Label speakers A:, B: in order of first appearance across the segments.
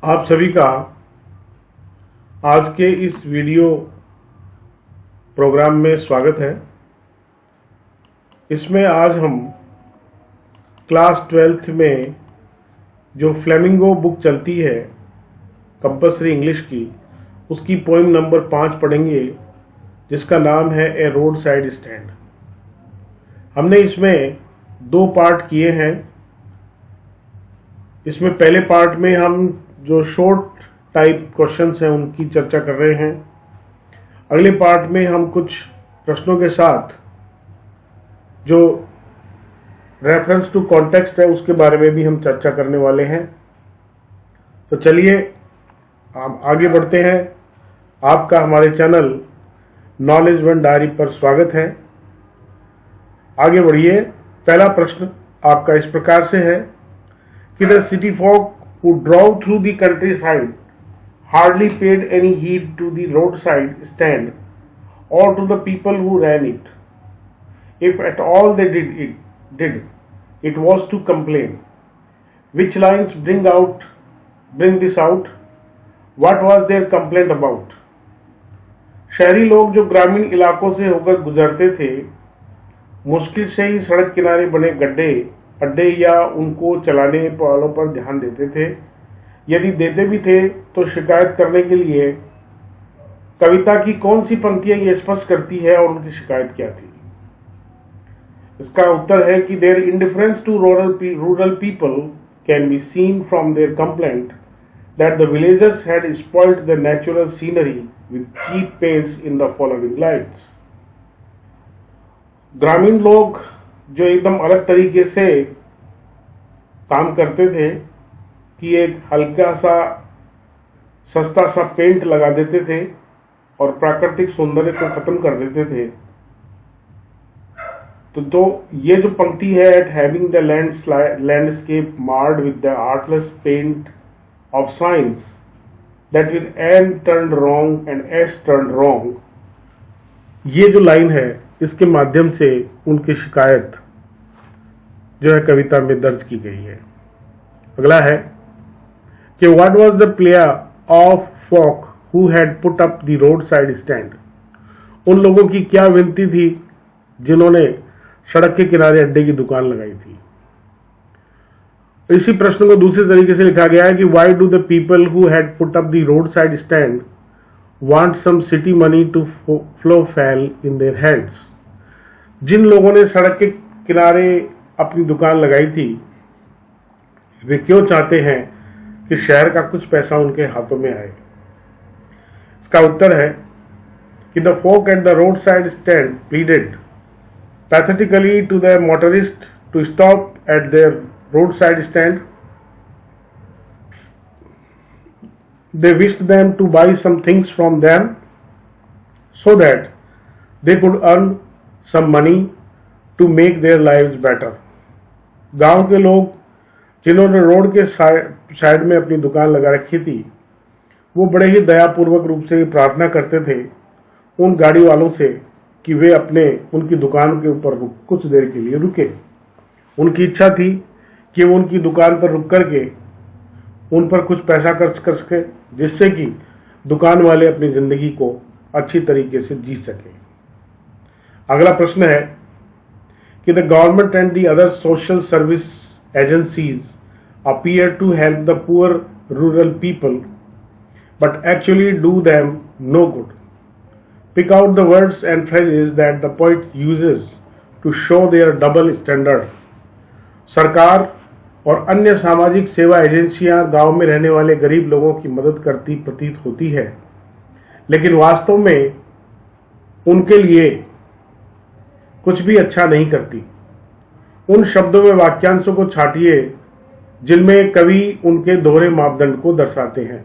A: आप सभी का आज के इस वीडियो प्रोग्राम में स्वागत है। इसमें आज हम क्लास 12th में जो फ्लेमिंगो बुक चलती है कंपल्सरी इंग्लिश की, उसकी पोइम नंबर 5 पढ़ेंगे, जिसका नाम है ए रोड साइड स्टैंड। हमने इसमें 2 पार्ट किए हैं। इसमें पहले पार्ट में हम जो शॉर्ट टाइप क्वेश्चंस हैं उनकी चर्चा कर रहे हैं। अगले पार्ट में हम कुछ प्रश्नों के साथ जो रेफरेंस टू कॉन्टेक्स्ट है उसके बारे में भी हम चर्चा करने वाले हैं। तो चलिए हम आगे बढ़ते हैं। आपका हमारे चैनल नॉलेज वन डायरी पर स्वागत है। आगे बढ़िए। पहला प्रश्न आपका इस प्रकार से है कि the city folk who drove through the countryside hardly paid any heed to the roadside stand or to the people who ran it. If at all they did, it was to complain. Which lines bring this out? What was their complaint about? शहरी लोग जो ग्रामीण इलाकों से होकर गुजरते थे, मुश्किल से ही सड़क किनारे बने गड्ढे अड्डे या उनको चलाने वालों पर ध्यान देते थे। यदि देते भी थे तो शिकायत करने के लिए कविता की कौन सी पंक्तियां ये स्पष्ट करती है और उनकी शिकायत क्या थी? इसका उत्तर है कि their indifference to rural people can be seen from their complaint that the villagers had spoiled the natural scenery with cheap paints in the following lines. ग्रामीण लोग जो एकदम अलग तरीके से काम करते थे कि एक हल्का सा सस्ता सा पेंट लगा देते थे और प्राकृतिक सौंदर्य को खत्म कर देते थे। तो ये जो पंक्ति है, at having the landscape marred with the artless paint of signs that with N turn wrong and S turn wrong, ये जो लाइन है इसके माध्यम से उनकी शिकायत जो है कविता में दर्ज की गई है। अगला है कि what was the player of folk who had put up the roadside stand? उन लोगों की क्या विनती थी जिन्होंने सड़क के किनारे अड्डे की दुकान लगाई थी। इसी प्रश्न को दूसरे तरीके से लिखा गया है कि why do the people who had put up the roadside stand want some city money to flow fall in their heads? जिन लोगों ने सड़क के किनारे अपनी दुकान लगाई थी, वे क्यों चाहते हैं कि शहर का कुछ पैसा उनके हाथों में आए? इसका उत्तर है कि the folk at the roadside stand pleaded pathetically to the motorist to stop at their roadside stand. They wished them to buy some things from them so that they could earn some money to make their lives better. गांव के लोग जिन्होंने road के side में अपनी दुकान लगा रखी थी, वो बड़े ही दयापूर्वक रूप से प्रार्थना करते थे उन गाड़ी वालों से कि वे उनकी दुकान के ऊपर कुछ देर के लिए रुके। उनकी इच्छा थी कि वो उनकी दुकान पर रुक करके उन पर कुछ पैसा खर्च कर सके, जिससे कि दुकान वाले अपनी जिंदगी को अच्छी तरीके से जी सके। अगला प्रश्न है कि the government and the other social service agencies appear to help the poor rural people but actually do them no good. Pick out the words and phrases that the poet uses to show their double standard. सरकार और अन्य सामाजिक सेवा एजेंसियां गांव में रहने वाले गरीब लोगों की मदद करती प्रतीत होती है, लेकिन वास्तव में उनके लिए कुछ भी अच्छा नहीं करती। उन शब्दों में वाक्यांशों को छाटिए जिनमें कवि उनके दोहरे मापदंड को दर्शाते हैं।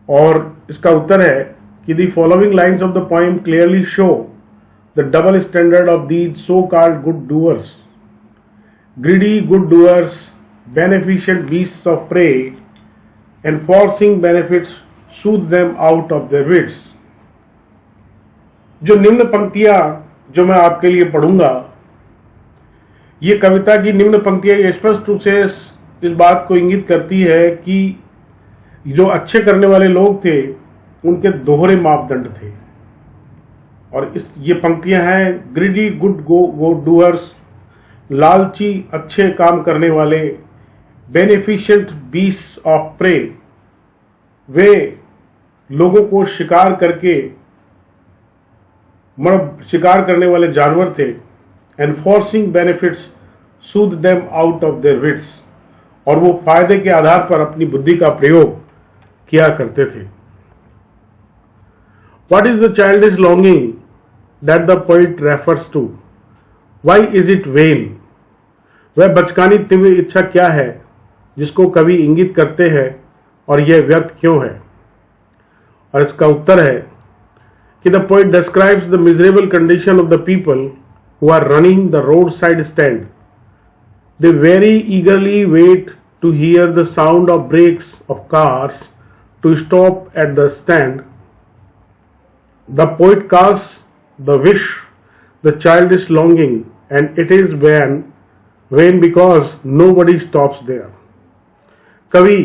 A: और इसका उत्तर है कि the following lines of the poem clearly show the double standard of these so called good doers. Greedy good doers, beneficent beasts of prey and forcing benefits soothe them out of their wits. जो निम्न पंक्तियां जो मैं आपके लिए पढ़ूंगा, ये कविता की निम्न पंक्तियां स्पष्ट रूप से इस बात को इंगित करती है कि जो अच्छे करने वाले लोग थे उनके दोहरे मापदंड थे। और ये पंक्तियां हैं, ग्रिडी गुड गो डूअर्स, लालची अच्छे काम करने वाले, बेनिफिशिएंट बीस्ट्स ऑफ प्रे, वे लोगों को शिकार करने वाले जानवर थे। Enforcing benefits soothe them out of their wits, और वो फायदे के आधार पर अपनी बुद्धि का प्रयोग किया करते थे। What is the childish longing that the poet refers to? Why is it vain? वह बचकानी तीव्र इच्छा क्या है जिसको कवि इंगित करते हैं, और यह व्यर्थ क्यों है? और इसका उत्तर है कि the poet describes the miserable condition of the people who are running the roadside stand. They very eagerly wait to hear the sound of brakes of cars to stop at the stand. The poet calls the wish the childish longing, and it is vain because nobody stops there. कवि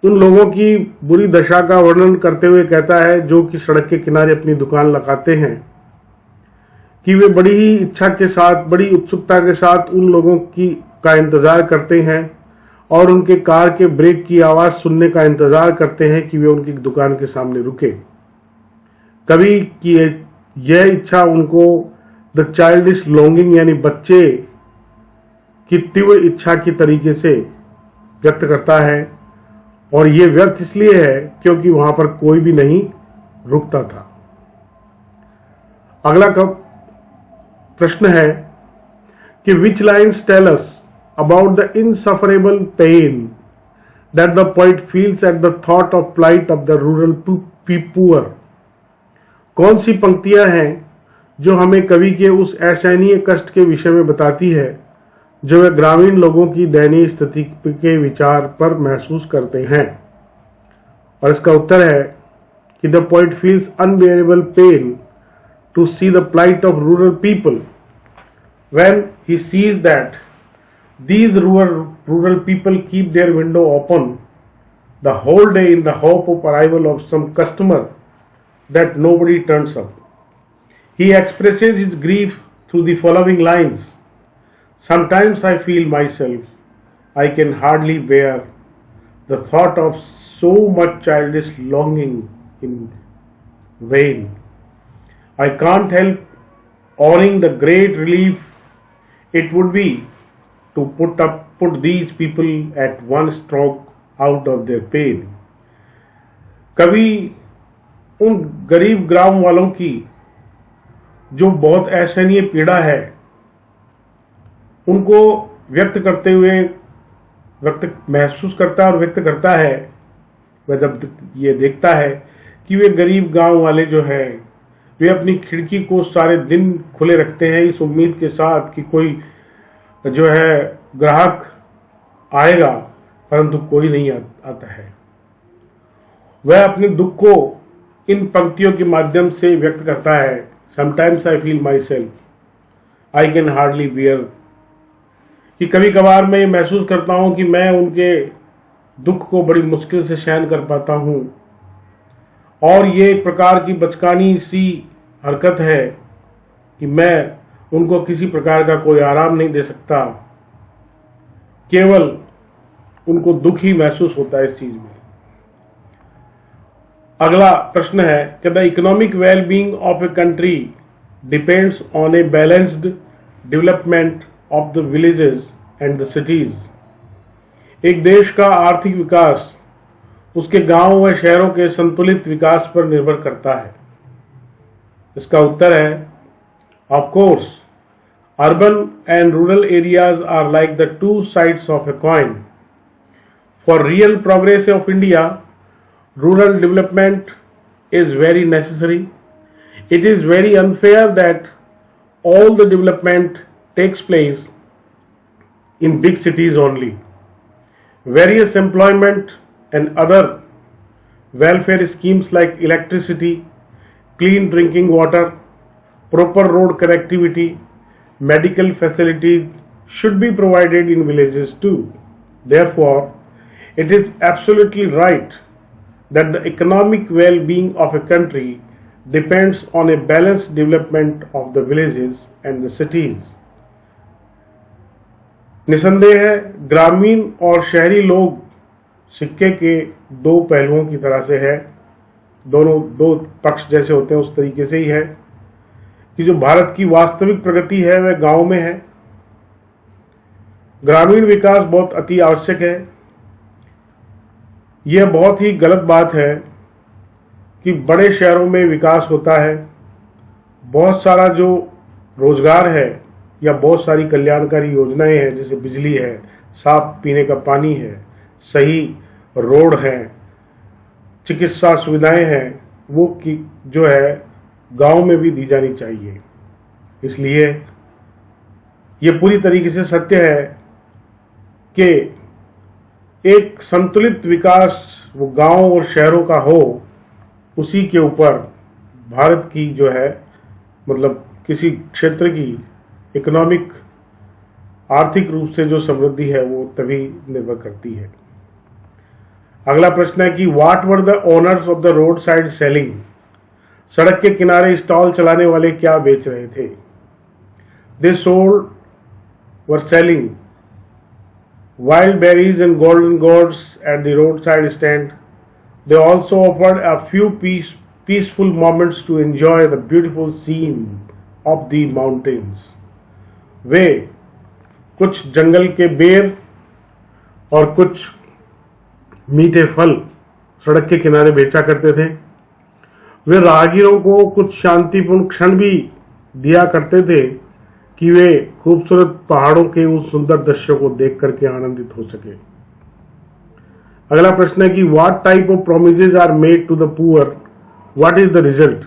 A: उन लोगों की बुरी दशा का वर्णन करते हुए कहता है जो कि सड़क के किनारे अपनी दुकान लगाते हैं, कि वे बड़ी ही इच्छा के साथ, बड़ी उत्सुकता के साथ उन लोगों का इंतजार करते हैं और उनके कार के ब्रेक की आवाज सुनने का इंतजार करते हैं कि वे उनकी दुकान के सामने रुके। कवि की यह इच्छा उनको द चाइल्डिश लॉन्गिंग यानी बच्चे की तीव्र इच्छा की तरीके से व्यक्त करता है, और ये व्यर्थ इसलिए है क्योंकि वहां पर कोई भी नहीं रुकता था। अगला प्रश्न है कि which lines tell us about the insufferable pain that the poet feels at the thought of plight of the rural poor. कौन सी पंक्तियां हैं जो हमें कवि के उस असहनीय कष्ट के विषय में बताती है जो वे ग्रामीण लोगों की दयनीय स्थिति के विचार पर महसूस करते हैं? और इसका उत्तर है कि the poet feels unbearable pain to see the plight of rural people when he sees that these rural people keep their window open the whole day in the hope of arrival of some customer that nobody turns up. He expresses his grief through the following lines. Sometimes I feel myself, I can hardly bear the thought of so much childish longing in vain. I can't help owning the great relief it would be to put these people at one stroke out of their pain. कवि उन गरीब ग्राम वालों की जो बहुत असहनीय पीड़ा है उनको महसूस करता है और व्यक्त करता है वह जब ये देखता है कि वे गरीब गांव वाले जो है वे अपनी खिड़की को सारे दिन खुले रखते हैं इस उम्मीद के साथ कि कोई जो है ग्राहक आएगा, परंतु कोई नहीं आता है। वह अपने दुख को इन पंक्तियों के माध्यम से व्यक्त करता है। Sometimes I feel my self, I can hardly bear, कि कभी कभार मैं ये महसूस करता हूं कि मैं उनके दुख को बड़ी मुश्किल से सहन कर पाता हूं, और ये एक प्रकार की बचकानी सी हरकत है कि मैं उनको किसी प्रकार का कोई आराम नहीं दे सकता, केवल उनको दुख ही महसूस होता है इस चीज में। अगला प्रश्न है कि the economic well being of a country depends on a balanced development of the villages and the cities. एक देश का आर्थिक विकास उसके गांव व शहरों के संतुलित विकास पर निर्भर करता है। इसका उत्तर है of course urban and rural areas are like the two sides of a coin. For real progress of India, rural development is very necessary. It is very unfair that all the development takes place in big cities only. Various employment and other welfare schemes like electricity, clean drinking water, proper road connectivity, medical facilities should be provided in villages too. Therefore, it is absolutely right that the economic well-being of a country depends on a balanced development of the villages and the cities. निसंदेह है ग्रामीण और शहरी लोग सिक्के के दो पहलुओं की तरह से है, दोनों दो पक्ष जैसे होते हैं उस तरीके से ही है कि जो भारत की वास्तविक प्रगति है वह गांव में है। ग्रामीण विकास बहुत अति आवश्यक है। यह बहुत ही गलत बात है कि बड़े शहरों में विकास होता है, बहुत सारा जो रोजगार है या बहुत सारी कल्याणकारी योजनाएं हैं जैसे बिजली है, साफ पीने का पानी है, सही रोड है, चिकित्सा सुविधाएं हैं, वो की जो है गांव में भी दी जानी चाहिए। इसलिए ये पूरी तरीके से सत्य है कि एक संतुलित विकास वो गांव और शहरों का हो, उसी के ऊपर भारत की जो है मतलब किसी क्षेत्र की इकोनॉमिक आर्थिक रूप से जो समृद्धि है वो तभी निर्भर करती है। अगला प्रश्न है कि what were the owners of the road side selling. सड़क के किनारे स्टॉल चलाने वाले क्या बेच रहे थे? They sold were selling wild berries and golden gourds at the roadside stand. They also offered a few peaceful moments to enjoy the beautiful scene of the mountains. वे कुछ जंगल के बेर और कुछ मीठे फल सड़क के किनारे बेचा करते थे। वे राहगीरों को कुछ शांतिपूर्ण क्षण भी दिया करते थे कि वे खूबसूरत पहाड़ों के उस सुंदर दृश्यों को देख करके आनंदित हो सके। अगला प्रश्न है कि what type of promises are made to the poor, what is the result.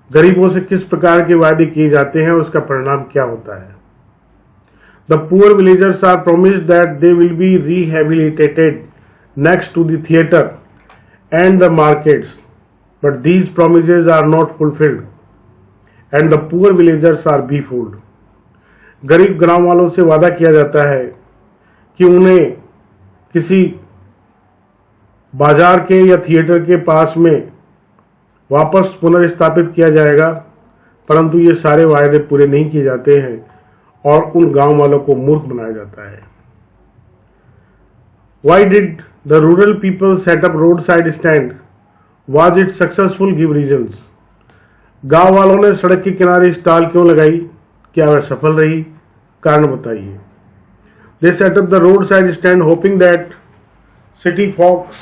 A: गरीबों से किस प्रकार के वादे किए जाते हैं और उसका परिणाम क्या होता है? The poor villagers are promised that they will be rehabilitated next to the theatre and the markets, but these promises are not fulfilled and the poor villagers are befooled. गरीब ग्राम वालों से वादा किया जाता है कि उन्हें किसी बाजार के या थिएटर के पास में वापस पुनर्स्थापित किया जाएगा, परंतु ये सारे वायदे पूरे नहीं किए जाते हैं और उन गांव वालों को मूर्ख बनाया जाता है। Why did the rural people set up roadside stand? Was it successful? Give reasons. गांव वालों ने सड़क के किनारे स्टॉल क्यों लगाई? क्या वह सफल रही? कारण बताइए। They set up the roadside stand hoping that city folks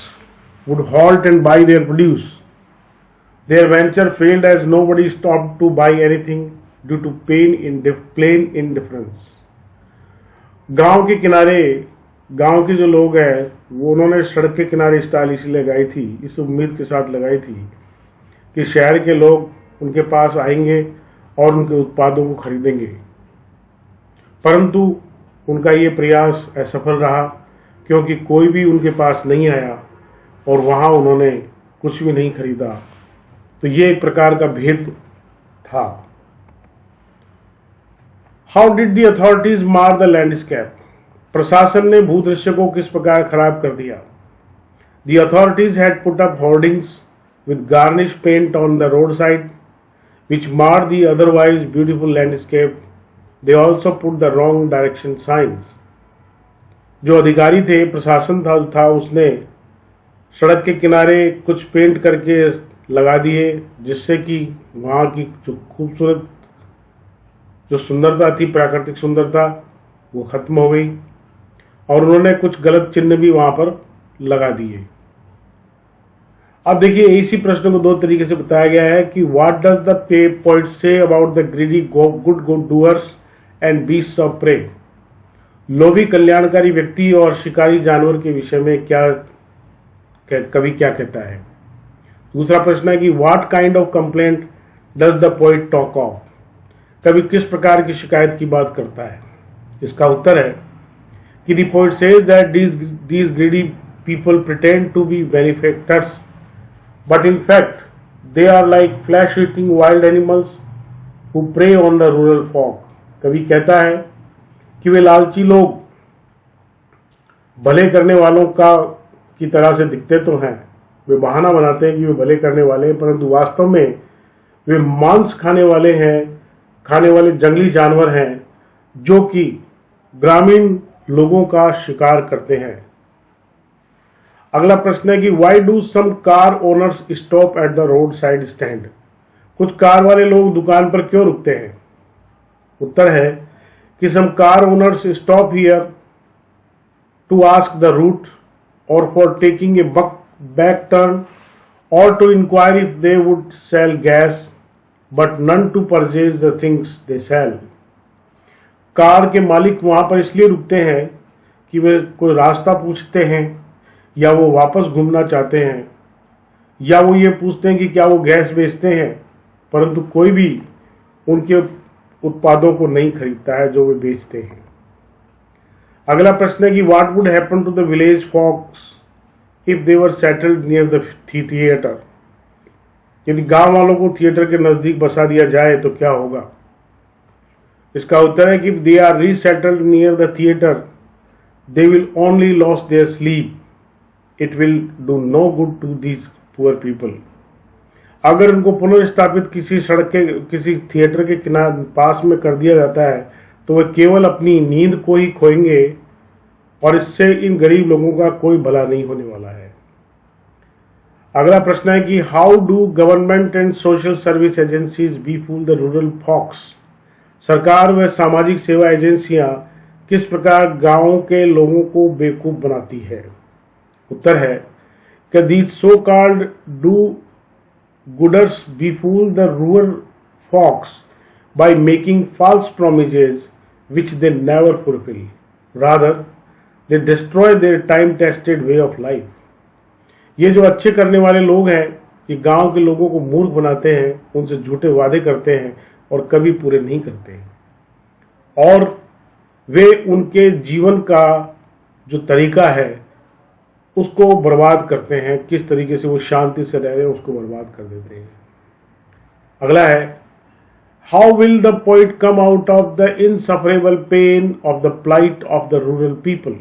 A: would halt and buy their produce. Their venture failed as nobody stopped to buy anything due to plain indifference. गांव के किनारे गांव के जो लोग हैं वो उन्होंने सड़क के किनारे स्टॉल इसलिए लगाई थी, इस उम्मीद के साथ लगाई थी कि शहर के लोग उनके पास आएंगे और उनके उत्पादों को खरीदेंगे, परंतु उनका ये प्रयास असफल रहा क्योंकि कोई भी उनके पास नहीं आया और वहां उन्होंने कुछ भी नहीं खरीदा। तो ये एक प्रकार का भेद था। How did the authorities mar the landscape. प्रशासन ने भूदृश्य को किस प्रकार खराब कर दिया? The authorities had put up hoardings with garnish paint on the road side which marred the otherwise beautiful landscape. They also put the wrong direction signs. जो अधिकारी थे, प्रशासन था उसने सड़क के किनारे कुछ पेंट करके लगा दिए जिससे कि वहाँ की जो खूबसूरत जो सुंदरता थी, प्राकृतिक सुंदरता, वो खत्म हो गई और उन्होंने कुछ गलत चिन्ह भी वहाँ पर लगा दिए। अब देखिए इसी प्रश्न को दो तरीके से बताया गया है कि what does the poet say about the greedy good doers and beasts of prey. लोभी कल्याणकारी व्यक्ति और शिकारी जानवर के विषय में कवि क्या कहता है? दूसरा प्रश्न है कि what kind of complaint does the poet talk of. कवि किस प्रकार की शिकायत की बात करता है? इसका उत्तर है कि the poet says that these greedy people pretend to be benefactors, but in fact they are like flesh-eating wild animals who prey on the rural folk. कवि कहता है कि वे लालची लोग भले करने वालों का की तरह से दिखते तो हैं, वे बहाना बनाते हैं कि वे भले करने वाले हैं, परंतु वास्तव में वे मांस खाने वाले हैं, खाने वाले जंगली जानवर हैं जो कि ग्रामीण लोगों का शिकार करते हैं। अगला प्रश्न है कि why do some car owners stop at the road side stand? कुछ कार वाले लोग दुकान पर क्यों रुकते हैं? उत्तर है कि some car owners stop here to ask the route or for taking a back turn or to inquire if they would sell gas but none to purchase the things they sell. Car के मालिक वहां पर इसलिए रुकते हैं कि वे कोई रास्ता पूछते हैं, या वो वापस घूमना चाहते हैं, या वो ये पूछते हैं कि क्या वो गैस बेचते हैं, परंतु कोई भी उनके उत्पादों को नहीं खरीदता है जो वे बेचते हैं। अगला प्रश्न है कि what would happen to the village folks if they were settled near the theatre? यदि गांव वालों को थिएटर के नजदीक बसा दिया जाए तो क्या होगा? इसका उत्तर है कि they are resettled near the theatre they will only lose their sleep, it will do no good to these poor people. अगर उनको पुनर्स्थापित किसी सड़क के किसी थिएटर के किनारे पास में कर दिया जाता है तो वे केवल अपनी नींद को ही खोएंगे और इससे इन गरीब लोगों का कोई भला नहीं होने वाला है। अगला प्रश्न है कि how do government and social service agencies befool the rural folks? सरकार व सामाजिक सेवा एजेंसियां किस प्रकार गांवों के लोगों को बेवकूफ बनाती है? उत्तर है कि these so called do gooders befool the rural folks by making false promises which they never fulfill. Rather, they destroy their time-tested way of life. ये जो अच्छे करने वाले लोग हैं, ये गांव के लोगों को मूर्ख बनाते हैं, उनसे झूठे वादे करते हैं और कभी पूरे नहीं करते हैं, और वे उनके जीवन का जो तरीका है उसको बर्बाद करते हैं। किस तरीके से वो शांति से रह रहे हैं उसको बर्बाद कर देते हैं। अगला है How will the poet come out of the insufferable pain of the plight of the rural people?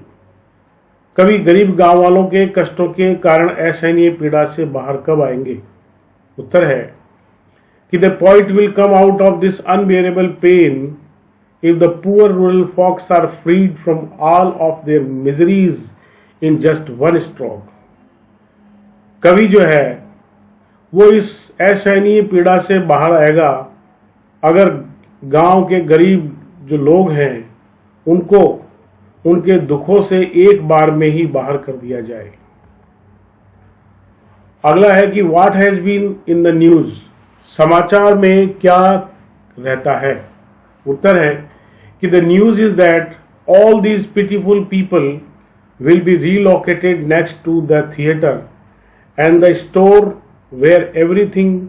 A: कवि गरीब गांव वालों के कष्टों के कारण असहनीय पीड़ा से बाहर कब आएंगे? उत्तर है कि the poet will come out of this unbearable pain if the poor rural folks are freed from all of their miseries in just one stroke. कवि जो है वो इस असहनीय पीड़ा से बाहर आएगा अगर गांव के गरीब जो लोग हैं उनको उनके दुखों से एक बार में ही बाहर कर दिया जाए। अगला है कि what has been in the news? समाचार में क्या रहता है? उत्तर है कि the news is that all these pitiful people will be relocated next to the theatre and the store where everything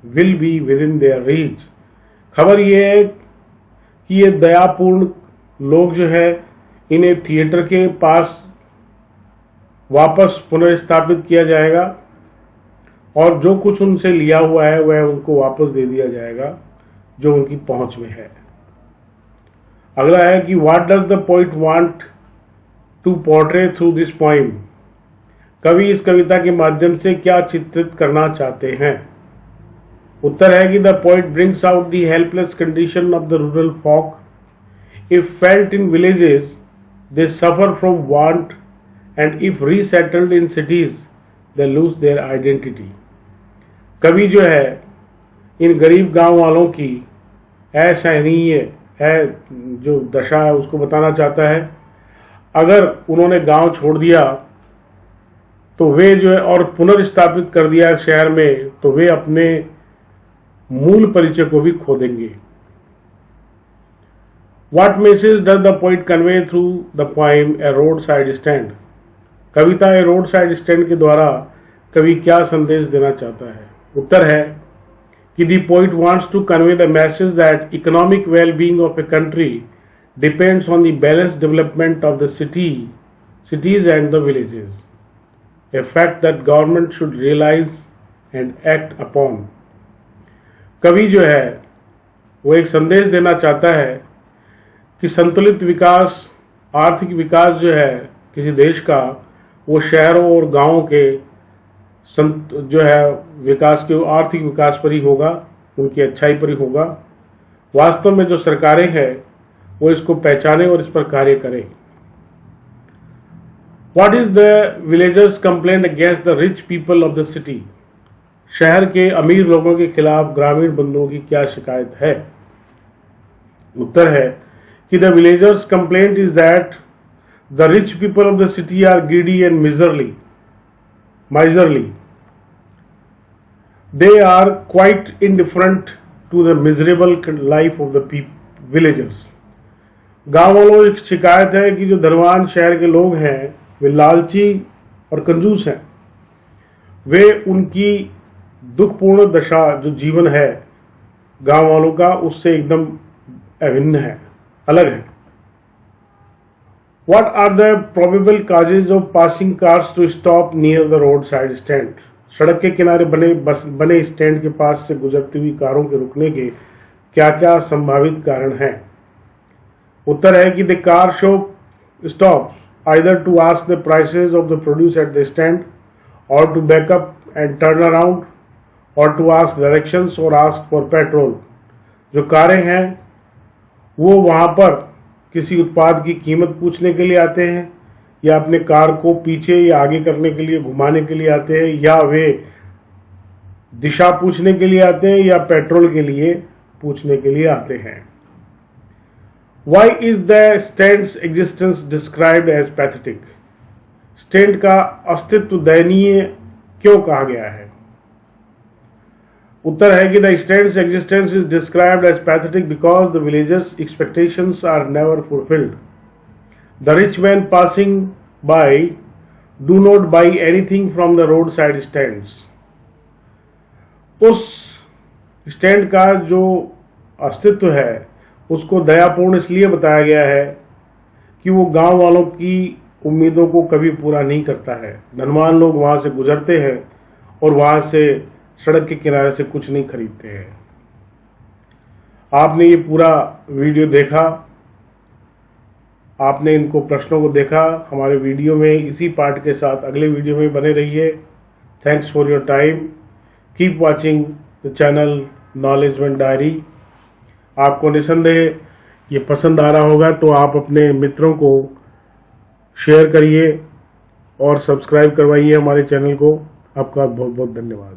A: will be within their reach. खबर यह है कि ये दयापूर्ण लोग जो है इन्हें थिएटर के पास वापस पुनर्स्थापित किया जाएगा और जो कुछ उनसे लिया हुआ है वह उनको वापस दे दिया जाएगा जो उनकी पहुंच में है। अगला है कि what does the poet want to portray through this poem? कवि इस कविता के माध्यम से क्या चित्रित करना चाहते हैं? उत्तर है कि the poet brings out the helpless condition of the rural folk. If फेल्ट in villages they suffer from want and if resettled in cities they lose their identity. कवि जो है इन गरीब गांव वालों की असहनीय है जो दशा है उसको बताना चाहता है। अगर उन्होंने गांव छोड़ दिया तो वे जो है और पुनर्स्थापित कर दिया शहर में तो वे अपने मूल परिचय को भी खो देंगे। What message does the poet convey through the poem A Roadside Stand? Kavita A road side stand के द्वारा कवि क्या संदेश देना चाहता है? उत्तर है कि the poet wants to convey the message that economic well-being of a country depends on the balanced development of the cities and the villages, a fact that government should realize and act upon. कवि जो है वो एक संदेश देना चाहता है कि संतुलित विकास, आर्थिक विकास जो है किसी देश का, वो शहरों और गांवों के जो है विकास के, आर्थिक विकास पर ही होगा, उनकी अच्छाई पर ही होगा। वास्तव में जो सरकारें हैं वो इसको पहचाने और इस पर कार्य करें। What is the villagers' complaint against the rich people of the city? शहर के अमीर लोगों के खिलाफ ग्रामीण बंधुओं की क्या शिकायत है? उत्तर है कि the villagers' complaint is that the rich people of the city are greedy and miserly. They are quite indifferent to the miserable life of the villagers. गांव वालों की शिकायत है कि जो धनवान शहर के लोग हैं वे लालची और कंजूस हैं। वे उनकी दुखपूर्ण दशा जो जीवन है गांव वालों का, उससे एकदम अभिन्न है, अलग है। What are the probable causes of passing cars to stop near the roadside stand? सड़क के किनारे बने स्टैंड के पास से गुजरती हुई कारों के रुकने के क्या क्या संभावित कारण हैं? उत्तर है कि the car shop stops either to ask the prices of the produce at the stand, or to back up and turn around, or to ask directions or ask for petrol. जो कारें हैं वो वहां पर किसी उत्पाद की कीमत पूछने के लिए आते हैं, या अपने कार को पीछे या आगे करने के लिए घुमाने के लिए आते हैं, या वे दिशा पूछने के लिए आते हैं, या पेट्रोल के लिए पूछने के लिए आते हैं। Why is the stand's existence described as pathetic? Stand का अस्तित्व दयनीय क्यों कहा गया है? उत्तर है कि the stand's existence is described as pathetic because the villagers' expectations are never fulfilled. The rich men passing by do not buy anything from the roadside stands. उस स्टैंड का जो अस्तित्व है उसको दयापूर्ण इसलिए बताया गया है कि वो गांव वालों की उम्मीदों को कभी पूरा नहीं करता है। धनवान लोग वहां से गुजरते हैं और वहां से सड़क के किनारे से कुछ नहीं खरीदते हैं। आपने ये पूरा वीडियो देखा, आपने इनको प्रश्नों को देखा। हमारे वीडियो में इसी पार्ट के साथ अगले वीडियो में बने रहिए। Thanks for your time. Keep watching the channel acknowledgement diary. आपको निसंदेह ये पसंद आ रहा होगा तो आप अपने मित्रों को शेयर करिए और सब्सक्राइब करवाइए हमारे चैनल को। आपका बहुत बहुत धन्यवाद।